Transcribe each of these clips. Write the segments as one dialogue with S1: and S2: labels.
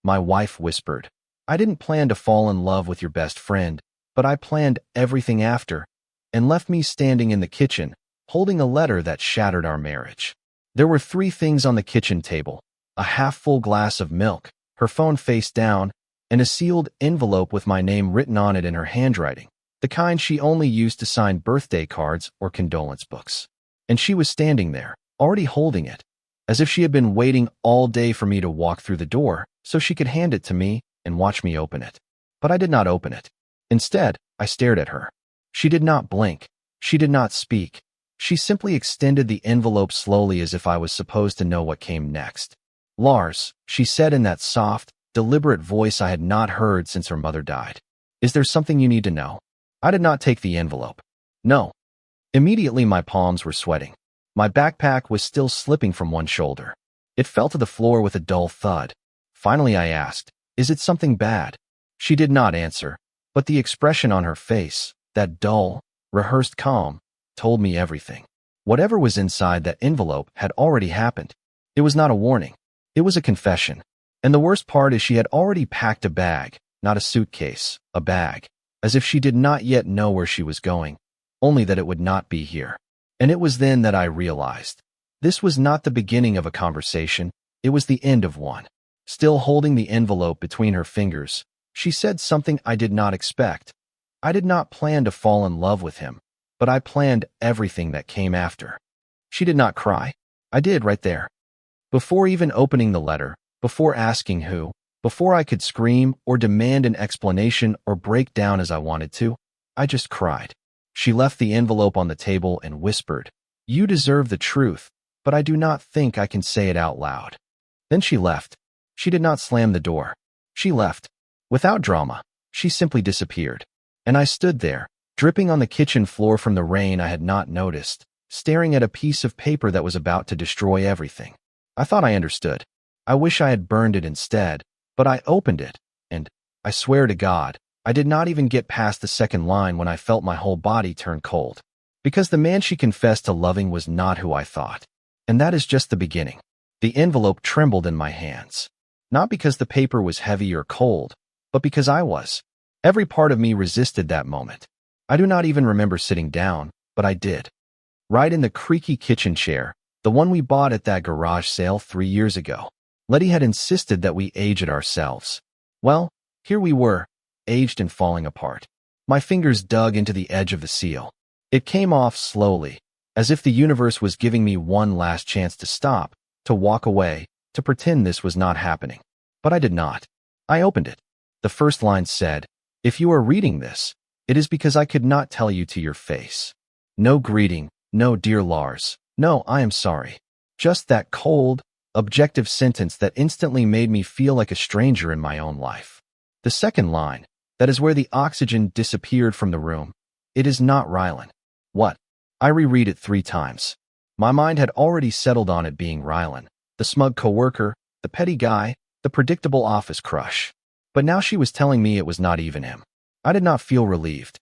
S1: My wife whispered. I didn't plan to fall in love with your best friend, but I planned everything after, and left me standing in the kitchen, holding a letter that shattered our marriage. There were 3 things on the kitchen table: a half-full glass of milk, her phone face down, and a sealed envelope with my name written on it in her handwriting, the kind she only used to sign birthday cards or condolence books. And she was standing there, already holding it, as if she had been waiting all day for me to walk through the door so she could hand it to me and watch me open it. But I did not open it. Instead, I stared at her. She did not blink. She did not speak. She simply extended the envelope slowly as if I was supposed to know what came next. Lars, she said in that soft, deliberate voice I had not heard since her mother died. Is there something you need to know? I did not take the envelope. No. Immediately my palms were sweating. My backpack was still slipping from one shoulder. It fell to the floor with a dull thud. Finally I asked, is it something bad? She did not answer, but the expression on her face, that dull, rehearsed calm, told me everything. Whatever was inside that envelope had already happened. It was not a warning. It was a confession. And the worst part is she had already packed a bag, not a suitcase, a bag, as if she did not yet know where she was going, only that it would not be here. And it was then that I realized. This was not the beginning of a conversation, it was the end of one. Still holding the envelope between her fingers, she said something I did not expect. I did not plan to fall in love with him, but I planned everything that came after. She did not cry. I did right there. Before even opening the letter, before asking who, before I could scream or demand an explanation or break down as I wanted to, I just cried. She left the envelope on the table and whispered, "You deserve the truth, but I do not think I can say it out loud." Then she left. She did not slam the door. She left. Without drama, she simply disappeared. And I stood there, dripping on the kitchen floor from the rain I had not noticed, staring at a piece of paper that was about to destroy everything. I thought I understood. I wish I had burned it instead, but I opened it, and, I swear to God, I did not even get past the second line when I felt my whole body turn cold. Because the man she confessed to loving was not who I thought. And that is just the beginning. The envelope trembled in my hands. Not because the paper was heavy or cold, but because I was. Every part of me resisted that moment. I do not even remember sitting down, but I did. Right in the creaky kitchen chair, the one we bought at that garage sale 3 years ago. Letty had insisted that we age it ourselves. Well, here we were, aged and falling apart. My fingers dug into the edge of the seal. It came off slowly, as if the universe was giving me one last chance to stop, to walk away, to pretend this was not happening. But I did not. I opened it. The first line said, "If you are reading this, it is because I could not tell you to your face. No greeting, no dear Lars, no I am sorry." Just that cold, objective sentence that instantly made me feel like a stranger in my own life. The second line, that is where the oxygen disappeared from the room. It is not Rylan. What? I reread it 3 times. My mind had already settled on it being Rylan, the smug coworker, the petty guy, the predictable office crush. But now she was telling me it was not even him. I did not feel relieved.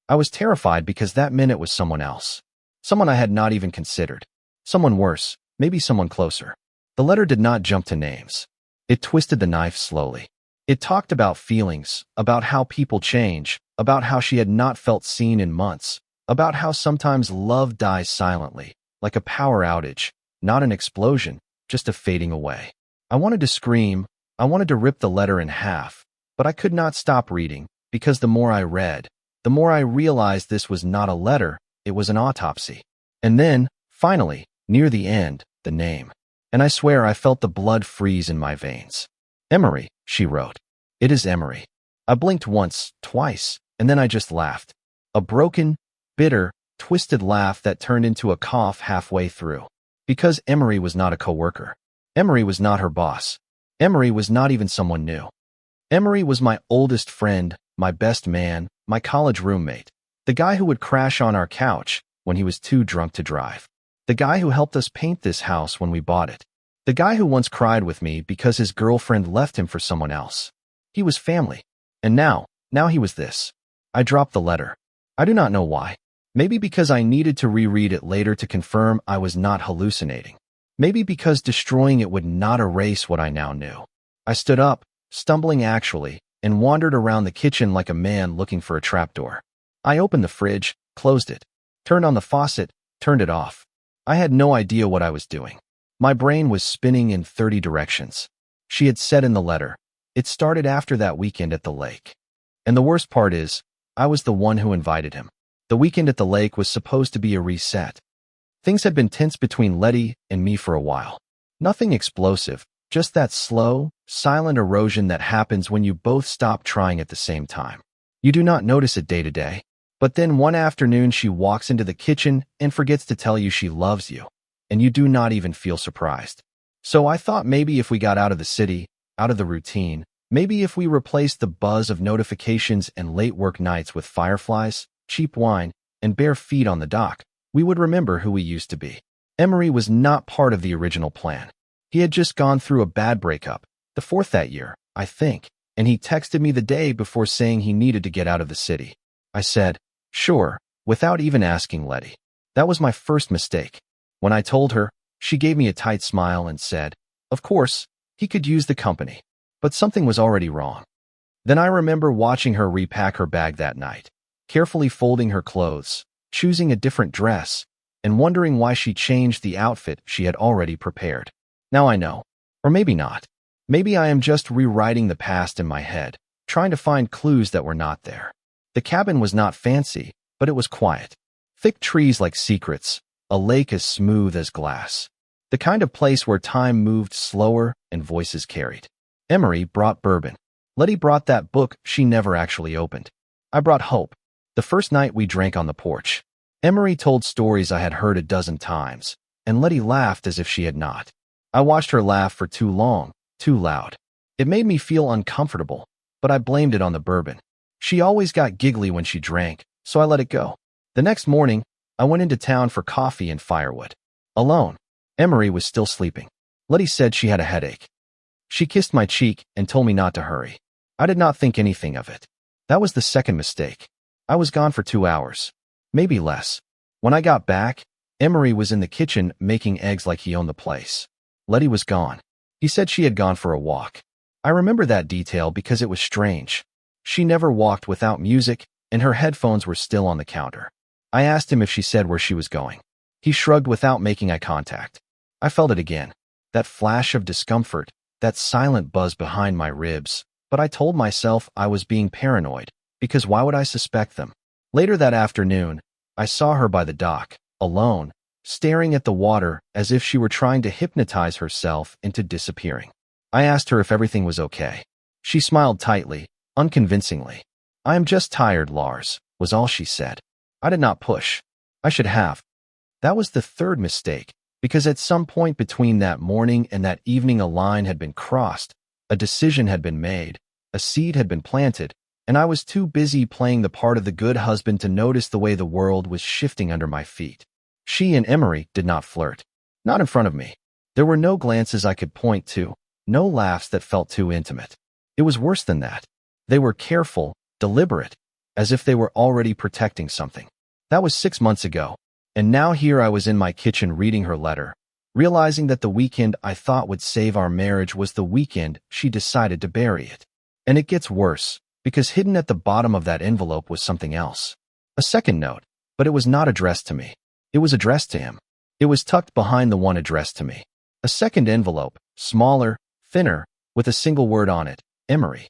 S1: I was terrified because that meant it was someone else. Someone I had not even considered. Someone worse, maybe someone closer. The letter did not jump to names. It twisted the knife slowly. It talked about feelings, about how people change, about how she had not felt seen in months, about how sometimes love dies silently, like a power outage, not an explosion, just a fading away. I wanted to scream, I wanted to rip the letter in half, but I could not stop reading, because the more I read, the more I realized this was not a letter, it was an autopsy. And then, finally, near the end, the name. And I swear I felt the blood freeze in my veins. "Emery," she wrote. "It is Emery." I blinked once, twice, and then I just laughed. A broken, bitter, twisted laugh that turned into a cough halfway through. Because Emery was not a coworker. Emery was not her boss. Emery was not even someone new. Emery was my oldest friend, my best man, my college roommate. The guy who would crash on our couch when he was too drunk to drive. The guy who helped us paint this house when we bought it. The guy who once cried with me because his girlfriend left him for someone else. He was family. And now he was this. I dropped the letter. I do not know why. Maybe because I needed to reread it later to confirm I was not hallucinating. Maybe because destroying it would not erase what I now knew. I stood up, stumbling actually, and wandered around the kitchen like a man looking for a trapdoor. I opened the fridge, closed it, turned on the faucet, turned it off. I had no idea what I was doing. My brain was spinning in 30 directions. She had said in the letter, it started after that weekend at the lake. And the worst part is, I was the one who invited him. The weekend at the lake was supposed to be a reset. Things had been tense between Letty and me for a while. Nothing explosive, just that slow, silent erosion that happens when you both stop trying at the same time. You do not notice it day to day. But then one afternoon she walks into the kitchen and forgets to tell you she loves you, and you do not even feel surprised. So I thought maybe if we got out of the city, out of the routine, maybe if we replaced the buzz of notifications and late work nights with fireflies, cheap wine, and bare feet on the dock, we would remember who we used to be. Emery was not part of the original plan. He had just gone through a bad breakup, the fourth that year, I think, and he texted me the day before saying he needed to get out of the city. I said, sure, without even asking Letty. That was my first mistake. When I told her, she gave me a tight smile and said, of course, he could use the company. But something was already wrong. Then I remember watching her repack her bag that night, carefully folding her clothes, choosing a different dress, and wondering why she changed the outfit she had already prepared. Now I know. Or maybe not. Maybe I am just rewriting the past in my head, trying to find clues that were not there. The cabin was not fancy, but it was quiet. Thick trees like secrets, a lake as smooth as glass. The kind of place where time moved slower and voices carried. Emery brought bourbon. Letty brought that book she never actually opened. I brought hope. The first night we drank on the porch. Emery told stories I had heard a dozen times, and Letty laughed as if she had not. I watched her laugh for too long, too loud. It made me feel uncomfortable, but I blamed it on the bourbon. She always got giggly when she drank, so I let it go. The next morning, I went into town for coffee and firewood. Alone. Emery was still sleeping. Letty said she had a headache. She kissed my cheek and told me not to hurry. I did not think anything of it. That was the second mistake. I was gone for 2 hours. Maybe less. When I got back, Emery was in the kitchen making eggs like he owned the place. Letty was gone. He said she had gone for a walk. I remember that detail because it was strange. She never walked without music, and her headphones were still on the counter. I asked him if she said where she was going. He shrugged without making eye contact. I felt it again. That flash of discomfort, that silent buzz behind my ribs, but I told myself I was being paranoid, because why would I suspect them? Later that afternoon, I saw her by the dock, alone, staring at the water as if she were trying to hypnotize herself into disappearing. I asked her if everything was okay. She smiled tightly, unconvincingly. I am just tired, Lars, was all she said. I did not push. I should have. That was the third mistake, because at some point between that morning and that evening a line had been crossed, a decision had been made, a seed had been planted, and I was too busy playing the part of the good husband to notice the way the world was shifting under my feet. She and Emery did not flirt. Not in front of me. There were no glances I could point to, no laughs that felt too intimate. It was worse than that. They were careful, deliberate, as if they were already protecting something. That was 6 months ago, and now here I was in my kitchen reading her letter, realizing that the weekend I thought would save our marriage was the weekend she decided to bury it. And it gets worse, because hidden at the bottom of that envelope was something else. A second note, but it was not addressed to me. It was addressed to him. It was tucked behind the one addressed to me. A second envelope, smaller, thinner, with a single word on it, Emery.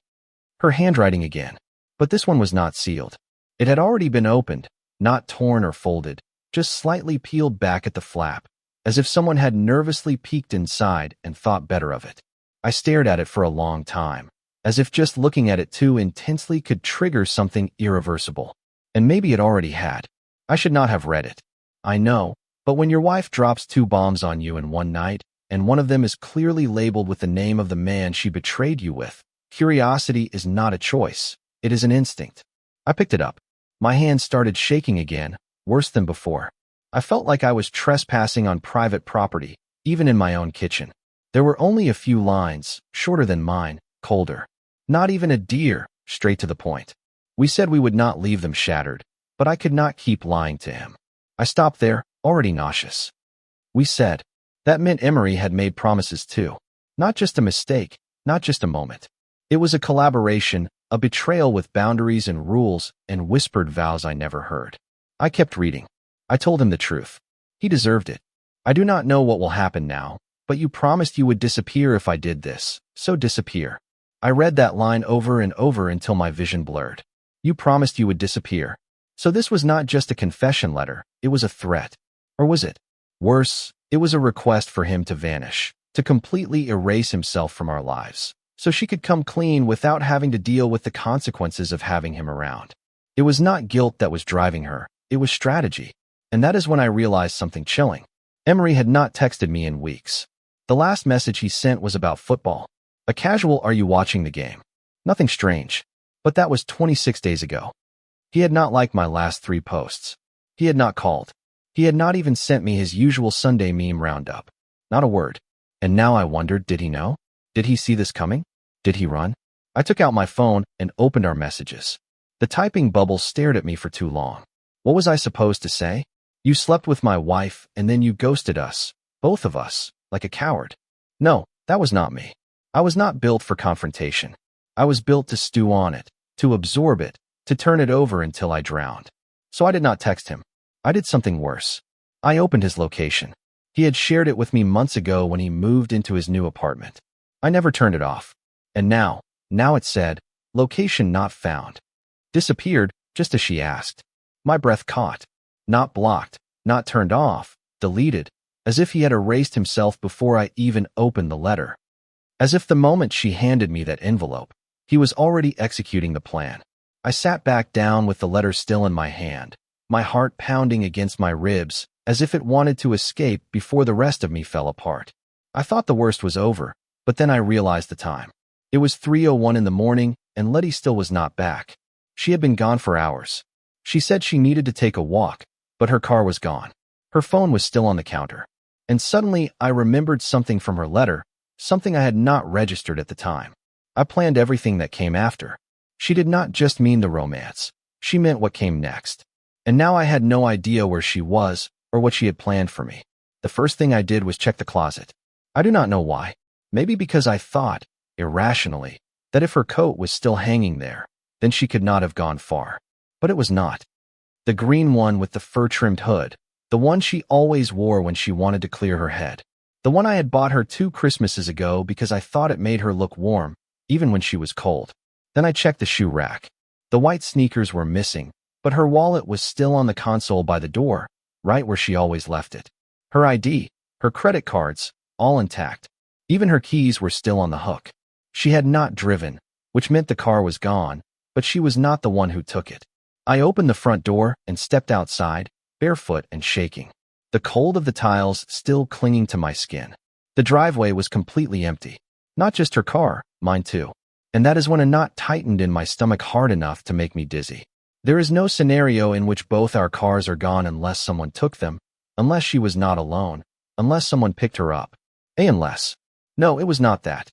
S1: Her handwriting again. But this one was not sealed. It had already been opened, not torn or folded, just slightly peeled back at the flap, as if someone had nervously peeked inside and thought better of it. I stared at it for a long time, as if just looking at it too intensely could trigger something irreversible. And maybe it already had. I should not have read it. I know, but when your wife drops 2 bombs on you in one night, and one of them is clearly labeled with the name of the man she betrayed you with, curiosity is not a choice. It is an instinct. I picked it up. My hand started shaking again, worse than before. I felt like I was trespassing on private property, even in my own kitchen. There were only a few lines, shorter than mine, colder. Not even a dear, straight to the point. We said we would not leave them shattered, but I could not keep lying to him. I stopped there, already nauseous. We said. That meant Emery had made promises too. Not just a mistake, not just a moment. It was a collaboration, a betrayal with boundaries and rules and whispered vows I never heard. I kept reading. I told him the truth. He deserved it. I do not know what will happen now, but you promised you would disappear if I did this, so disappear. I read that line over and over until my vision blurred. You promised you would disappear. So this was not just a confession letter, it was a threat. Or was it? Worse, it was a request for him to vanish, to completely erase himself from our lives, so she could come clean without having to deal with the consequences of having him around. It was not guilt that was driving her, it was strategy. And that is when I realized something chilling. Emery had not texted me in weeks. The last message he sent was about football. A casual "Are you watching the game?" Nothing strange. But that was 26 days ago. He had not liked my last 3 posts. He had not called. He had not even sent me his usual Sunday meme roundup. Not a word. And now I wondered, did he know? Did he see this coming? Did he run? I took out my phone and opened our messages. The typing bubble stared at me for too long. What was I supposed to say? You slept with my wife and then you ghosted us, both of us, like a coward. No, that was not me. I was not built for confrontation. I was built to stew on it, to absorb it, to turn it over until I drowned. So I did not text him. I did something worse. I opened his location. He had shared it with me months ago when he moved into his new apartment. I never turned it off. And now it said, location not found. Disappeared, just as she asked. My breath caught. Not blocked, not turned off, deleted, as if he had erased himself before I even opened the letter. As if the moment she handed me that envelope, he was already executing the plan. I sat back down with the letter still in my hand, my heart pounding against my ribs, as if it wanted to escape before the rest of me fell apart. I thought the worst was over, but then I realized the time. It was 3:01 in the morning, and Letty still was not back. She had been gone for hours. She said she needed to take a walk, but her car was gone. Her phone was still on the counter. And suddenly, I remembered something from her letter, something I had not registered at the time. I planned everything that came after. She did not just mean the romance. She meant what came next. And now I had no idea where she was or what she had planned for me. The first thing I did was check the closet. I do not know why. Maybe because I thought, irrationally, that if her coat was still hanging there, then she could not have gone far. But it was not. The green one with the fur-trimmed hood, the one she always wore when she wanted to clear her head. The one I had bought her 2 Christmases ago because I thought it made her look warm, even when she was cold. Then I checked the shoe rack. The white sneakers were missing, but her wallet was still on the console by the door, right where she always left it. Her ID, her credit cards, all intact. Even her keys were still on the hook. She had not driven, which meant the car was gone, but she was not the one who took it. I opened the front door and stepped outside, barefoot and shaking. The cold of the tiles still clinging to my skin. The driveway was completely empty. Not just her car, mine too. And that is when a knot tightened in my stomach hard enough to make me dizzy. There is no scenario in which both our cars are gone unless someone took them, unless she was not alone, unless someone picked her up. Unless. No, it was not that.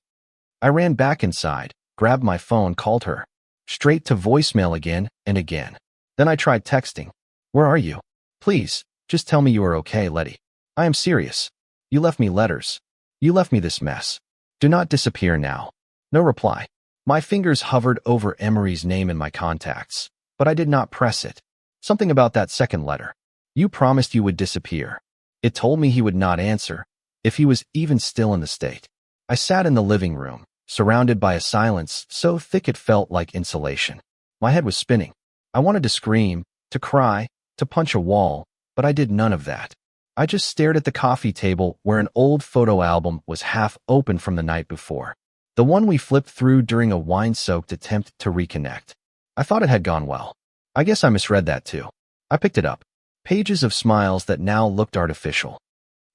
S1: I ran back inside, grabbed my phone, called her. Straight to voicemail again and again. Then I tried texting. Where are you? Please, just tell me you are okay, Letty. I am serious. You left me letters. You left me this mess. Do not disappear now. No reply. My fingers hovered over Emery's name in my contacts, but I did not press it. Something about that second letter. You promised you would disappear. It told me he would not answer, if he was even still in the state. I sat in the living room, surrounded by a silence so thick it felt like insulation. My head was spinning. I wanted to scream, to cry, to punch a wall, but I did none of that. I just stared at the coffee table where an old photo album was half open from the night before. The one we flipped through during a wine-soaked attempt to reconnect. I thought it had gone well. I guess I misread that too. I picked it up. Pages of smiles that now looked artificial.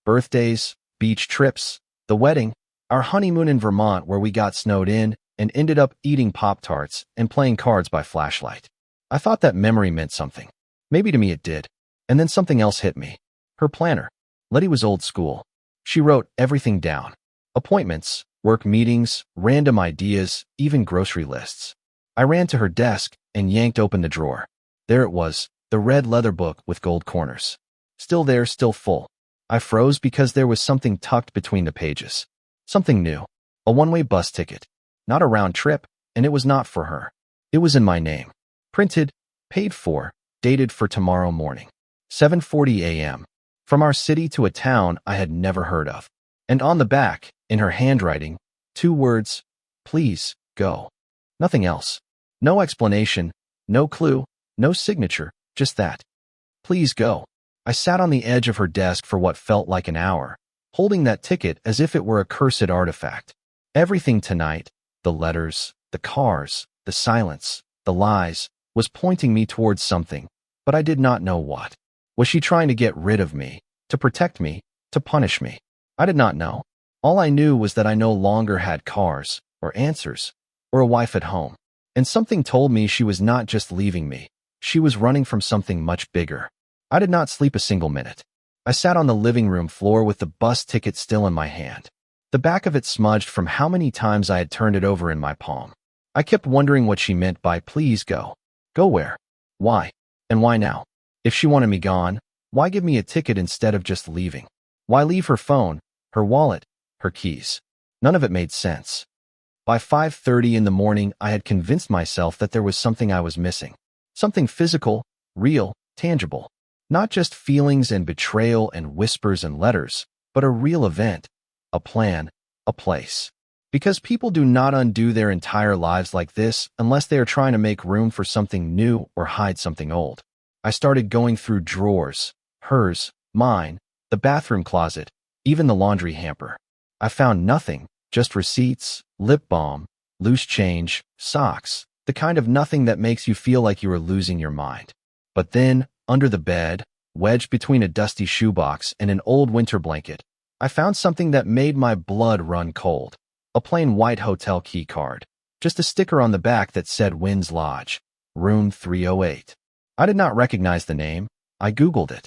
S1: Birthdays, beach trips, the wedding, our honeymoon in Vermont where we got snowed in and ended up eating Pop-Tarts and playing cards by flashlight. I thought that memory meant something. Maybe to me it did. And then something else hit me. Her planner. Letty was old school. She wrote everything down. Appointments, work meetings, random ideas, even grocery lists. I ran to her desk and yanked open the drawer. There it was, the red leather book with gold corners. Still there, still full. I froze because there was something tucked between the pages. Something new. A one-way bus ticket. Not a round trip, and it was not for her. It was in my name. Printed, paid for, dated for tomorrow morning. 7:40 a.m. From our city to a town I had never heard of. And on the back, in her handwriting, 2 words, please, go. Nothing else. No explanation, no clue, no signature, just that. Please go. I sat on the edge of her desk for what felt like an hour, holding that ticket as if it were a cursed artifact. Everything tonight, the letters, the cars, the silence, the lies, was pointing me towards something, but I did not know what. Was she trying to get rid of me, to protect me, to punish me? I did not know. All I knew was that I no longer had cars, or answers, or a wife at home. And something told me she was not just leaving me. She was running from something much bigger. I did not sleep a single minute. I sat on the living room floor with the bus ticket still in my hand. The back of it smudged from how many times I had turned it over in my palm. I kept wondering what she meant by please go. Go where? Why? And why now? If she wanted me gone, why give me a ticket instead of just leaving? Why leave her phone, her wallet, her keys? None of it made sense. By 5:30 in the morning, I had convinced myself that there was something I was missing. Something physical, real, tangible. Not just feelings and betrayal and whispers and letters, but a real event, a plan, a place. Because people do not undo their entire lives like this unless they are trying to make room for something new or hide something old. I started going through drawers, hers, mine, the bathroom closet, even the laundry hamper. I found nothing, just receipts, lip balm, loose change, socks, the kind of nothing that makes you feel like you are losing your mind. But then, under the bed, wedged between a dusty shoebox and an old winter blanket, I found something that made my blood run cold. A plain white hotel key card. Just a sticker on the back that said Wynn's Lodge, room 308. I did not recognize the name. I Googled it.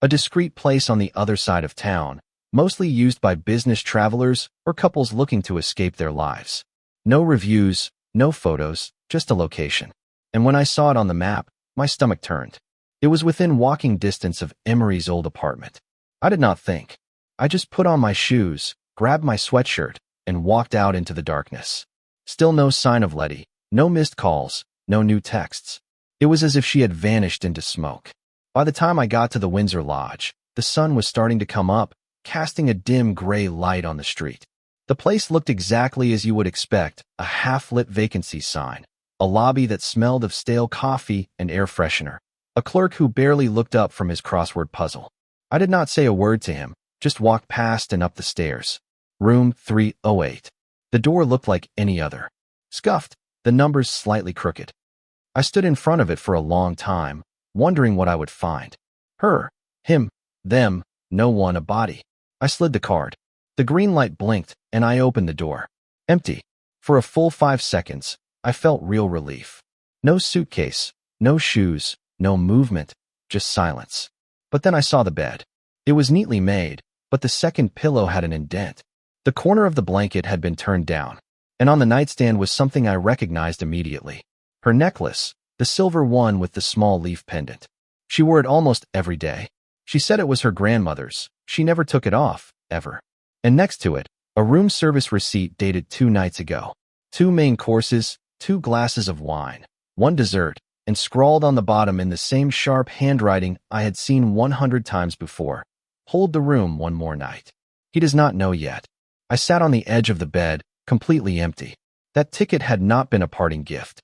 S1: A discreet place on the other side of town, mostly used by business travelers or couples looking to escape their lives. No reviews, no photos, just a location. And when I saw it on the map, my stomach turned. It was within walking distance of Emery's old apartment. I did not think. I just put on my shoes, grabbed my sweatshirt, and walked out into the darkness. Still no sign of Letty, no missed calls, no new texts. It was as if she had vanished into smoke. By the time I got to the Windsor Lodge, the sun was starting to come up, casting a dim gray light on the street. The place looked exactly as you would expect, a half-lit vacancy sign, a lobby that smelled of stale coffee and air freshener, a clerk who barely looked up from his crossword puzzle. I did not say a word to him, just walked past and up the stairs. Room 308. The door looked like any other. Scuffed, the numbers slightly crooked. I stood in front of it for a long time, wondering what I would find. Her, him, them, no one, a body. I slid the card. The green light blinked, and I opened the door. Empty. For a full 5 seconds, I felt real relief. No suitcase, no shoes, no movement, just silence. But then I saw the bed. It was neatly made, but the second pillow had an indent. The corner of the blanket had been turned down, and on the nightstand was something I recognized immediately. Her necklace, the silver one with the small leaf pendant. She wore it almost every day. She said it was her grandmother's. She never took it off, ever. And next to it, a room service receipt dated 2 nights ago. 2 main courses, 2 glasses of wine, 1 dessert, and scrawled on the bottom in the same sharp handwriting I had seen 100 times before. Hold the room one more night. He does not know yet. I sat on the edge of the bed, completely empty. That ticket had not been a parting gift.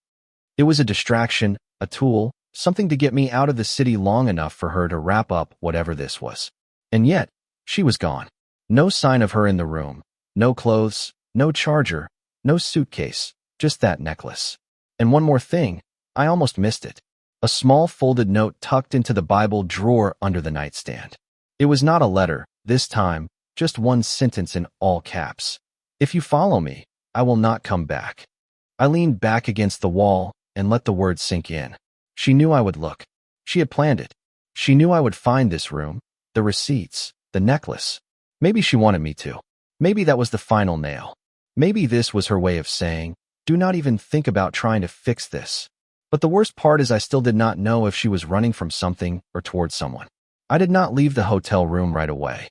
S1: It was a distraction, a tool, something to get me out of the city long enough for her to wrap up whatever this was. And yet, she was gone. No sign of her in the room. No clothes, no charger, no suitcase, just that necklace. And one more thing, I almost missed it. A small folded note tucked into the Bible drawer under the nightstand. It was not a letter, this time, just 1 sentence in all caps. If you follow me, I will not come back. I leaned back against the wall and let the words sink in. She knew I would look. She had planned it. She knew I would find this room, the receipts, the necklace. Maybe she wanted me to. Maybe that was the final nail. Maybe this was her way of saying, do not even think about trying to fix this. But the worst part is I still did not know if she was running from something or towards someone. I did not leave the hotel room right away.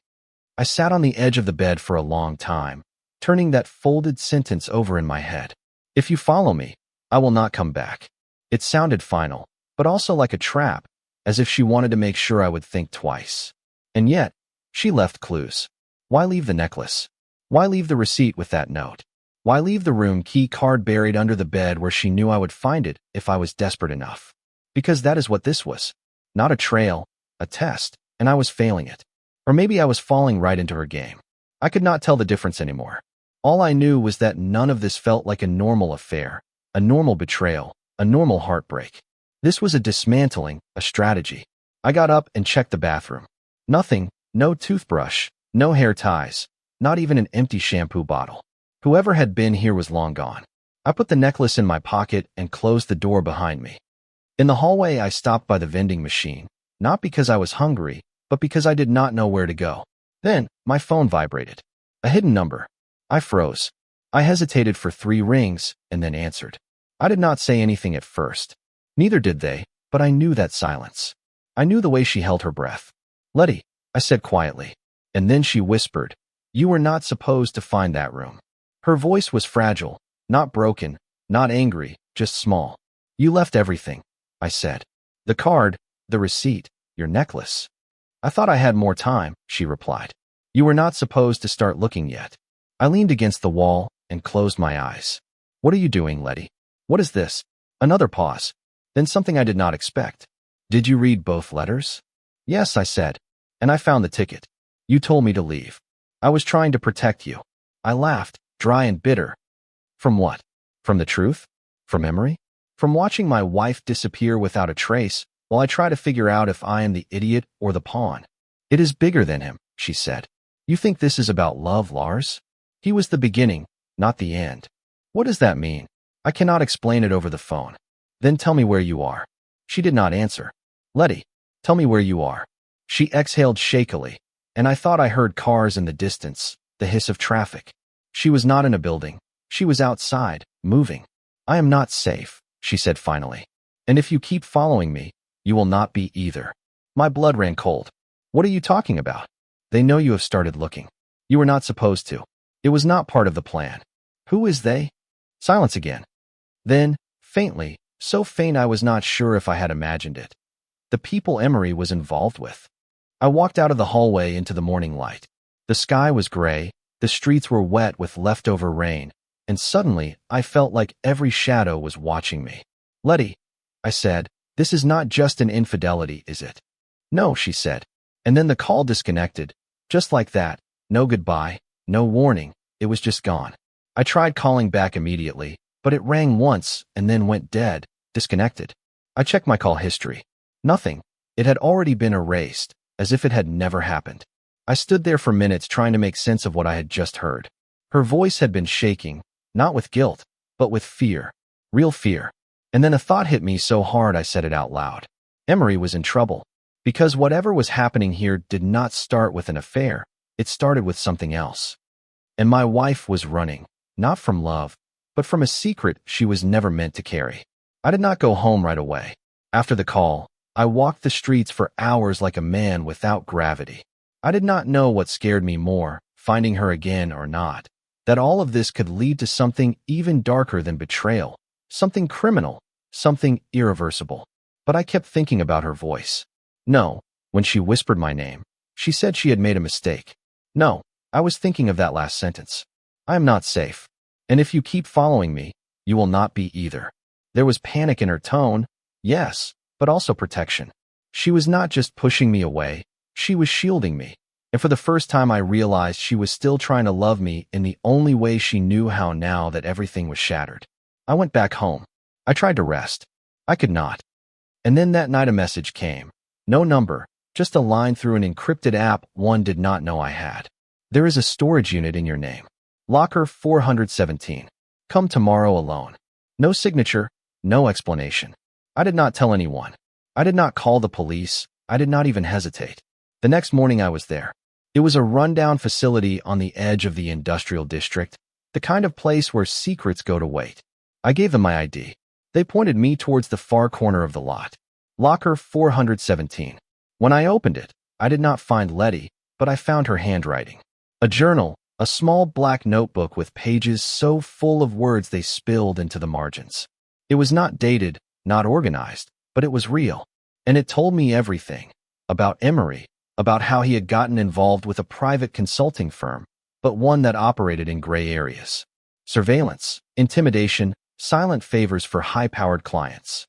S1: I sat on the edge of the bed for a long time, turning that folded sentence over in my head. If you follow me, I will not come back. It sounded final, but also like a trap, as if she wanted to make sure I would think twice. And yet, she left clues. Why leave the necklace? Why leave the receipt with that note? Why leave the room key card buried under the bed where she knew I would find it if I was desperate enough? Because that is what this was. Not a trail, a test, and I was failing it. Or maybe I was falling right into her game. I could not tell the difference anymore. All I knew was that none of this felt like a normal affair, a normal betrayal, a normal heartbreak. This was a dismantling, a strategy. I got up and checked the bathroom. Nothing, no toothbrush, no hair ties, not even an empty shampoo bottle. Whoever had been here was long gone. I put the necklace in my pocket and closed the door behind me. In the hallway, I stopped by the vending machine, not because I was hungry, but because I did not know where to go. Then, my phone vibrated. A hidden number. I froze. I hesitated for 3 rings and then answered. I did not say anything at first. Neither did they, but I knew that silence. I knew the way she held her breath. "Letty," I said quietly. And then she whispered, "You were not supposed to find that room." Her voice was fragile, not broken, not angry, just small. "You left everything," I said. "The card, the receipt, your necklace." "I thought I had more time," she replied. "You were not supposed to start looking yet." I leaned against the wall and closed my eyes. "What are you doing, Letty? What is this?" Another pause. Then something I did not expect. "Did you read both letters?" "Yes," I said. "And I found the ticket. You told me to leave. I was trying to protect you." I laughed, dry and bitter. "From what? From the truth? From memory? From watching my wife disappear without a trace while I try to figure out if I am the idiot or the pawn?" "It is bigger than him," she said. "You think this is about love, Lars? He was the beginning, not the end." "What does that mean?" "I cannot explain it over the phone." "Then tell me where you are." She did not answer. "Letty, tell me where you are." She exhaled shakily, and I thought I heard cars in the distance, the hiss of traffic. She was not in a building. She was outside, moving. "I am not safe," she said finally. "And if you keep following me, you will not be either." My blood ran cold. "What are you talking about?" "They know you have started looking. You were not supposed to. It was not part of the plan." "Who is they?" Silence again. Then, faintly, so faint I was not sure if I had imagined it. "The people Emery was involved with." I walked out of the hallway into the morning light. The sky was gray, the streets were wet with leftover rain, and suddenly I felt like every shadow was watching me. "Letty," I said, "this is not just an infidelity, is it?" "No," she said. And then the call disconnected. Just like that. No goodbye, no warning. It was just gone. I tried calling back immediately, but it rang once and then went dead, disconnected. I checked my call history. Nothing. It had already been erased, as if it had never happened. I stood there for minutes trying to make sense of what I had just heard. Her voice had been shaking, not with guilt, but with fear. Real fear. And then a thought hit me so hard I said it out loud. Emery was in trouble. Because whatever was happening here did not start with an affair. It started with something else. And my wife was running, not from love, but from a secret she was never meant to carry. I did not go home right away. After the call, I walked the streets for hours like a man without gravity. I did not know what scared me more, finding her again or not. That all of this could lead to something even darker than betrayal, something criminal, something irreversible. But I kept thinking about her voice. No, when she whispered my name, she said she had made a mistake. No, I was thinking of that last sentence. I am not safe. And if you keep following me, you will not be either. There was panic in her tone, yes, but also protection. She was not just pushing me away, she was shielding me. And for the first time I realized she was still trying to love me in the only way she knew how now that everything was shattered. I went back home. I tried to rest. I could not. And then that night a message came. No number, just a line through an encrypted app one did not know I had. There is a storage unit in your name. Locker 417. Come tomorrow alone. No signature, no explanation. I did not tell anyone. I did not call the police. I did not even hesitate. The next morning I was there. It was a rundown facility on the edge of the industrial district, the kind of place where secrets go to wait. I gave them my ID. They pointed me towards the far corner of the lot. Locker 417. When I opened it, I did not find Letty, but I found her handwriting. A journal, A small black notebook with pages so full of words they spilled into the margins. It was not dated, not organized, but it was real. And it told me everything. About Emery, about how he had gotten involved with a private consulting firm, but one that operated in gray areas. Surveillance, intimidation, silent favors for high-powered clients.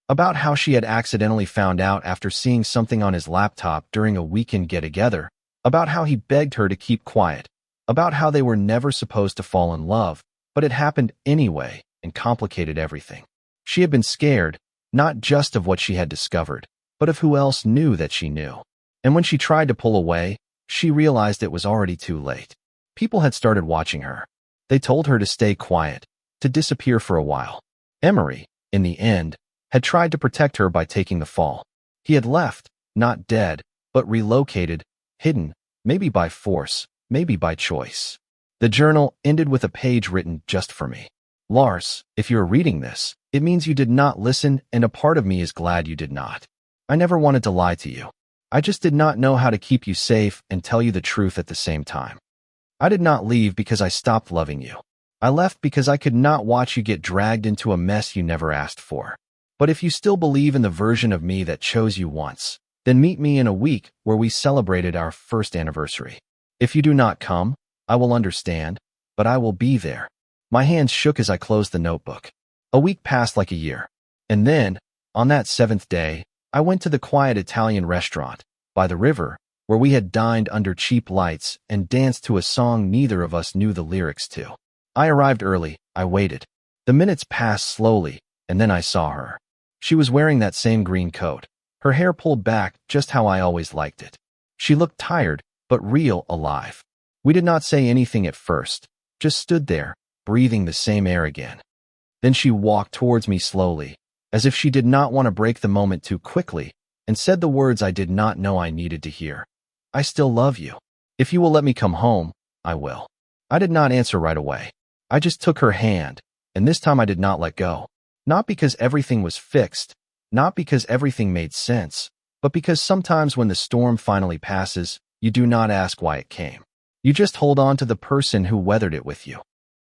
S1: About how she had accidentally found out after seeing something on his laptop during a weekend get-together. About how he begged her to keep quiet. About how they were never supposed to fall in love, but it happened anyway and complicated everything. She had been scared, not just of what she had discovered, but of who else knew that she knew. And when she tried to pull away, she realized it was already too late. People had started watching her. They told her to stay quiet, to disappear for a while. Emery, in the end, had tried to protect her by taking the fall. He had left, not dead, but relocated, hidden, maybe by force, maybe by choice. The journal ended with a page written just for me. Lars, if you're reading this, it means you did not listen, and a part of me is glad you did not. I never wanted to lie to you. I just did not know how to keep you safe and tell you the truth at the same time. I did not leave because I stopped loving you. I left because I could not watch you get dragged into a mess you never asked for. But if you still believe in the version of me that chose you once, then meet me in a week where we celebrated our first anniversary. If you do not come, I will understand, but I will be there. My hands shook as I closed the notebook. A week passed like a year. And then, on that 7th day, I went to the quiet Italian restaurant, by the river, where we had dined under cheap lights and danced to a song neither of us knew the lyrics to. I arrived early, I waited. The minutes passed slowly, and then I saw her. She was wearing that same green coat, her hair pulled back just how I always liked it. She looked tired, but real alive. We did not say anything at first, just stood there, breathing the same air again. Then she walked towards me slowly, as if she did not want to break the moment too quickly, and said the words I did not know I needed to hear. I still love you. If you will let me come home, I will. I did not answer right away. I just took her hand, and this time I did not let go. Not because everything was fixed, not because everything made sense, but because sometimes when the storm finally passes, you do not ask why it came. You just hold on to the person who weathered it with you.